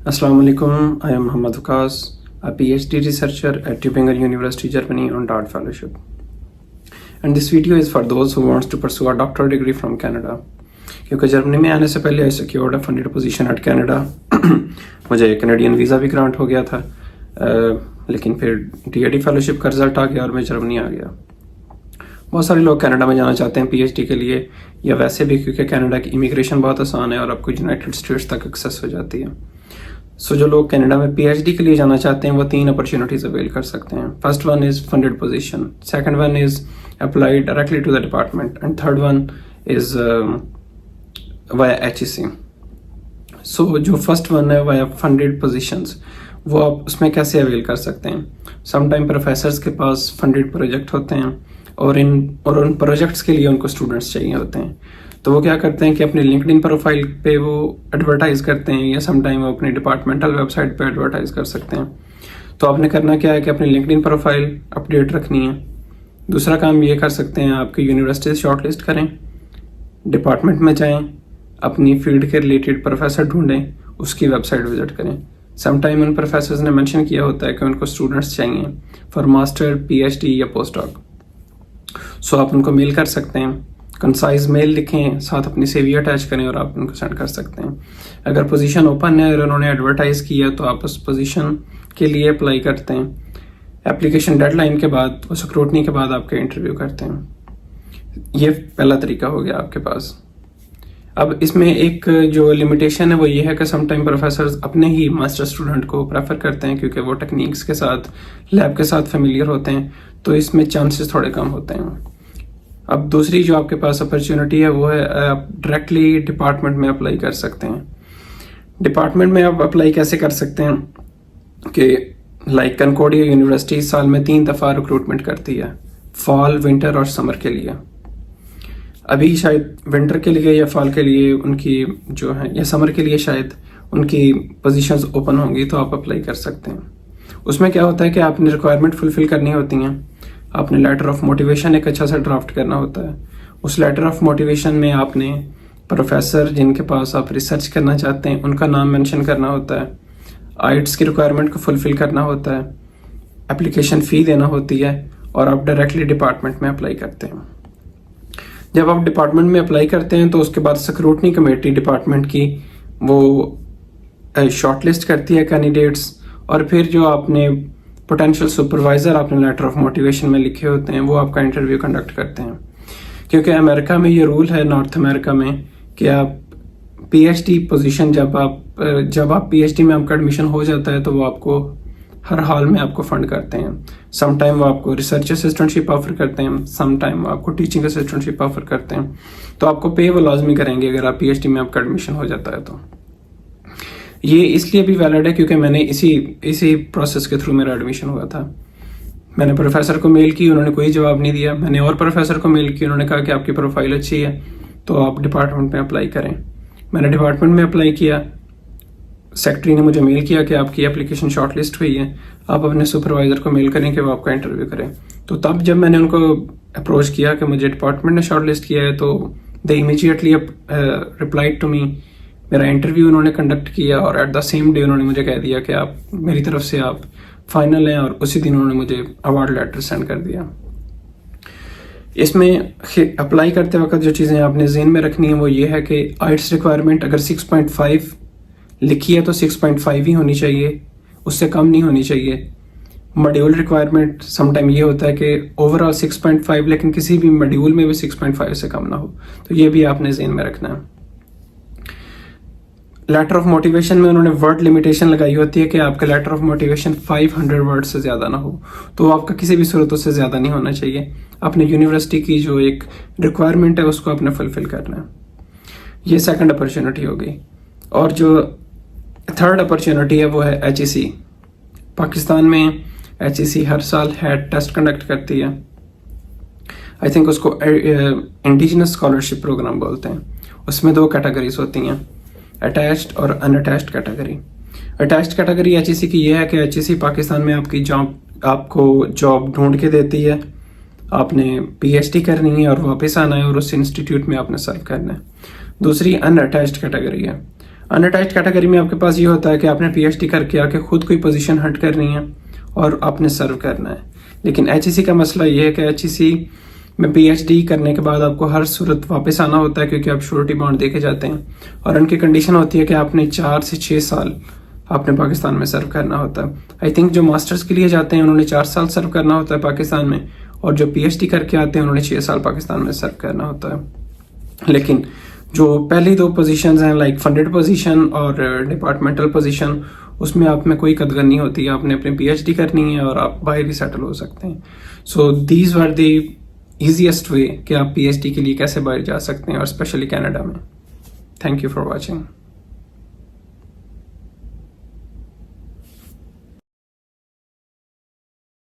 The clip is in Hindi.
Assalamu alaikum. I am Muhammad Waqas, a PhD researcher at Tübingen University, Germany on DART fellowship. And this video is for those who wants to pursue a doctoral degree from Canada. क्योंकि जर्मनी में आने से पहले I secured a funded position at Canada. मुझे कैनेडियन वीज़ा भी ग्रांट हो गया था, लेकिन फिर DAD फेलोशिप का रिजल्ट आ गया और मैं जर्मनी आ गया। बहुत सारे लोग कनाडा में जाना चाहते हैं PhD के लिए या वैसे भी, क्योंकि कनाडा की इमिग्रेशन बहुत आसान है और आपको यूनाइटेड स्टेट्स तक एक्सेस हो जाती है। जो लोग कनाडा में PhD के लिए जाना चाहते हैं वो 3 अपॉर्चुनिटीज अवेल कर सकते हैं। First one is funded position, second one is apply directly to the department and third one is via HEC। जो फर्स्ट वन है वाया फंडेड पोजीशंस, वो आप उसमें कैसे अवेल कर सकते हैं। समटाइम प्रोफेसर्स के पास फंडेड प्रोजेक्ट होते हैं और उन प्रोजेक्ट्स के लिए उनको स्टूडेंट्स चाहिए होते हैं, तो वो क्या करते हैं कि अपने लिंक्डइन प्रोफाइल पे वो एडवर्टाइज करते हैं या समटाइम वो अपनी डिपार्टमेंटल वेबसाइट पे एडवर्टाइज कर सकते हैं। तो आपने करना क्या है कि अपनी लिंक्डइन प्रोफाइल अपडेट रखनी है। दूसरा काम ये कर सकते हैं, आपकी यूनिवर्सिटी शॉर्टलिस्ट करें, डिपार्टमेंट में जाएं, अपनी फील्ड के रिलेटेड प्रोफेसर ढूंढें, उसकी वेबसाइट विजिट करें। समटाइम उन प्रोफेसर्स ने मेंशन किया होता है कि उनको स्टूडेंट्स चाहिए फॉर मास्टर, PhD या पोस्ट डॉक। आप उनको मेल कर सकते हैं, कंसाइज मेल लिखें, साथ अपनी CV अटैच करें और आप उनको सेंड कर सकते हैं। अगर पोजीशन ओपन है और उन्होंने एडवर्टाइज किया तो आप उस पोजीशन के लिए अप्लाई करते हैं। एप्लीकेशन डेडलाइन के बाद, उस स्क्रूटनी के बाद आपके इंटरव्यू करते हैं। ये पहला तरीका हो गया आपके पास। अब इसमें एक जो लिमिटेशन है वो ये है कि समटाइम प्रोफेसर्स अपने ही मास्टर स्टूडेंट को प्रेफर करते हैं, क्योंकि वो टेक्निक्स के साथ, लैब के साथ फेमिलियर होते हैं, तो इसमें चांसेस थोड़े कम होते हैं। अब दूसरी जो आपके पास अपॉर्चुनिटी है वो है आप डायरेक्टली डिपार्टमेंट में अप्लाई कर सकते हैं। डिपार्टमेंट में आप अप्लाई कैसे कर सकते हैं कि लाइक कनकॉर्डिया यूनिवर्सिटी साल में 3 दफ़ा रिक्रूटमेंट करती है, फॉल, विंटर और समर के लिए। अभी शायद विंटर के लिए या फॉल के लिए उनकी जो है, या समर के लिए शायद उनकी पोजीशंस ओपन होंगी, तो आप अप्लाई कर सकते हैं। उसमें क्या होता है कि आपने रिक्वायरमेंट फुलफिल करनी होती हैं। आपने लेटर ऑफ मोटिवेशन एक अच्छा सा ड्राफ्ट करना होता है। उस लेटर ऑफ मोटिवेशन में आपने प्रोफेसर जिनके पास आप रिसर्च करना चाहते हैं उनका नाम मेंशन करना होता है, आइट्स की रिक्वायरमेंट को फुलफिल करना होता है, एप्लीकेशन फ़ी देना होती है और आप डायरेक्टली डिपार्टमेंट में अप्लाई करते हैं। जब आप डिपार्टमेंट में अप्लाई करते हैं तो उसके बाद स्क्रूटनी कमेटी डिपार्टमेंट की वो शॉर्टलिस्ट करती है कैंडिडेट्स, और फिर जो आपने पोटेंशियल सुपरवाइजर आपने लेटर ऑफ मोटिवेशन में लिखे होते हैं वो आपका इंटरव्यू कंडक्ट करते हैं। क्योंकि अमेरिका में ये रूल है, नॉर्थ अमेरिका में, कि आप PhD पोजीशन जब आप PhD में आपका एडमिशन हो जाता है तो वो आपको हर हाल में आपको फंड करते हैं। समटाइम वो आपको रिसर्च असिस्टेंटशिप ऑफर करते हैं, समटाइम वो आपको टीचिंग असिस्टेंटशिप ऑफर करते हैं। तो आपको पे वो लाजमी करेंगे अगर आप PhD में आपका एडमिशन हो जाता है। तो ये इसलिए भी वैलिड है क्योंकि मैंने इसी प्रोसेस के थ्रू मेरा एडमिशन हुआ था। मैंने प्रोफेसर को मेल की, उन्होंने कोई जवाब नहीं दिया। मैंने और प्रोफेसर को मेल की, उन्होंने कहा कि आपकी प्रोफाइल अच्छी है तो आप डिपार्टमेंट में अप्लाई करें। मैंने डिपार्टमेंट में अप्लाई किया, सेक्रेटरी ने मुझे मेल किया कि आपकी एप्लीकेशन शॉर्टलिस्ट हुई है, आप अपने सुपरवाइजर को मेल करें कि वो आपका इंटरव्यू करें। तो तब जब मैंने उनको अप्रोच किया कि मुझे डिपार्टमेंट ने शॉर्टलिस्ट किया है, तो दे इमीजिएटली रिप्लाइड टू मी। मेरा इंटरव्यू उन्होंने कंडक्ट किया और एट द सेम डे उन्होंने मुझे कह दिया कि आप मेरी तरफ से आप फाइनल हैं, और उसी दिन उन्होंने मुझे अवार्ड लेटर सेंड कर दिया। इसमें अप्लाई करते वक्त जो चीज़ें आपने ज़हन में रखनी है वो ये है कि आइट्स रिक्वायरमेंट अगर 6.5 लिखी है तो 6.5 ही होनी चाहिए, उससे कम नहीं होनी चाहिए। मॉड्यूल रिक्वायरमेंट समटाइम ये होता है कि ओवरऑल 6.5, लेकिन किसी भी मॉड्यूल में भी 6.5 से कम ना हो, तो ये भी आपने ज़हन में रखना है। लेटर ऑफ मोटिवेशन में उन्होंने वर्ड लिमिटेशन लगाई होती है कि आपका लेटर ऑफ मोटिवेशन 500 वर्ड से ज़्यादा ना हो, तो आपका किसी भी सूरतों से ज़्यादा नहीं होना चाहिए। अपने यूनिवर्सिटी की जो एक रिक्वायरमेंट है उसको आपने फुलफिल करना है। ये सेकंड अपॉर्चुनिटी हो गई। और जो थर्ड अपॉर्चुनिटी है वो है HEC। पाकिस्तान में HEC हर साल हैड टेस्ट कंडक्ट करती है। आई थिंक उसको इंडिजिनस स्कॉलरशिप प्रोग्राम बोलते हैं। उसमें 2 कैटेगरीज होती हैं, अटैच्ड और unattached category. Attached category HEC की ये है कि HEC पाकिस्तान में आपको जॉब ढूंढ के देती है। आपने PhD करनी है और वापस आना है और उस इंस्टीट्यूट में आपने सर्व करना है। दूसरी अनअटैच्ड कैटेगरी है। अनअटैच्ड कैटेगरी में आपके पास ये होता है कि आपने पीएचडी करके आके खुद कोई पोजीशन हट करनी है और आपने सर्व करना है। लेकिन एचईसी का मसला ये है कि एचईसी में पीएचडी करने के बाद आपको हर सूरत वापस आना होता है, क्योंकि आप श्योरिटी बॉन्ड दे के जाते हैं और उनकी कंडीशन होती है कि आपने 4 से 6 साल आपने पाकिस्तान में सर्व करना होता है। आई थिंक जो मास्टर्स के लिए जाते हैं उन्होंने 4 साल सर्व करना होता है पाकिस्तान में, और जो पीएचडी करके आते हैं उन्होंने 6 साल पाकिस्तान में सर्व करना होता है। लेकिन जो पहली 2 पोजीशंस हैं, लाइक फंडेड पोजीशन और डिपार्टमेंटल पोजीशन, उसमें आप में कोई कदर नहीं होती है। आपने अपनी पीएचडी करनी है और आप बाहर भी सेटल हो सकते हैं। So these were the easiest वे कि आप पीएचडी के लिए कैसे बाहर जा सकते हैं, और स्पेशली कनाडा में। Thank you for watching.